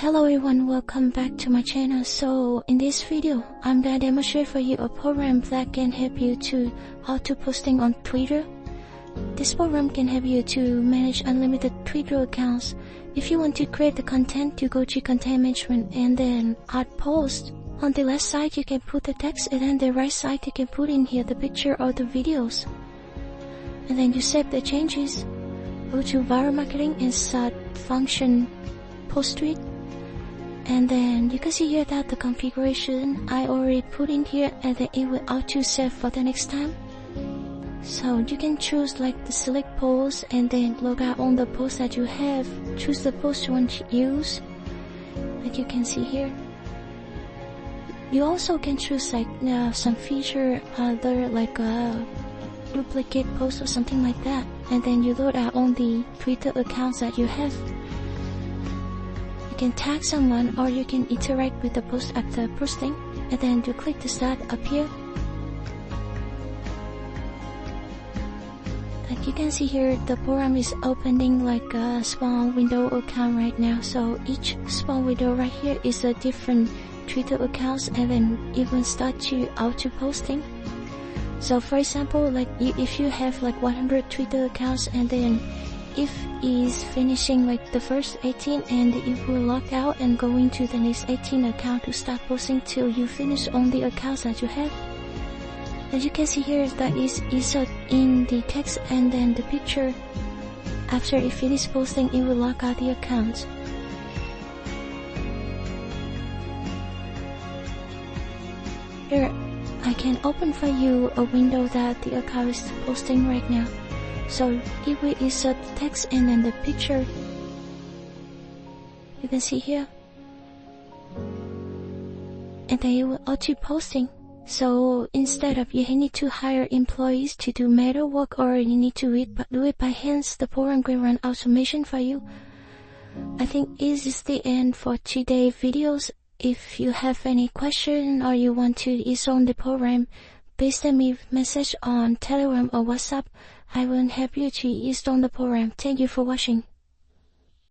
Hello everyone, welcome back to my channel. So in this video, I'm gonna demonstrate for you a program that can help you to auto posting on Twitter. This program can help you to manage unlimited Twitter accounts. If you want to create the content, you go to content management and then add post. On the left side you can put the text, and then the right side you can put in here the picture or the videos. And then you save the changes. Go to viral marketing and start function post tweet. And then you can see here that the configuration I already put in here, and then it will auto save for the next time. So you can choose like the select post and then log out on the post that you have. Choose the post you want to use, like you can see here. You also can choose like some feature other like a duplicate post or something like that, and then you load out on the Twitter accounts that you have. You can tag someone or you can interact with the post after posting, and then you click the start up here. Like you can see here, the program is opening like a small window account right now. So each small window right here is a different Twitter accounts, and then it will start to auto posting. So for example, like if you have like 100 Twitter accounts, and then if is finishing like the first 18, and it will log out and go into the next 18 account to start posting till you finish on the accounts that you have. As you can see here, that is insert in the text and then the picture. After it finishes posting, it will log out the account. Here I can open for you a window that the account is posting right now. So it will insert the text and then the picture. You can see here. And then it will auto posting. So instead of you need to hire employees to do manual work, or you need to do it by hands, the program will run automation for you. I think this is the end for today's videos. If you have any question or you want to install the program, please send me a message on Telegram or WhatsApp. I will help you to install the program. Thank you for watching.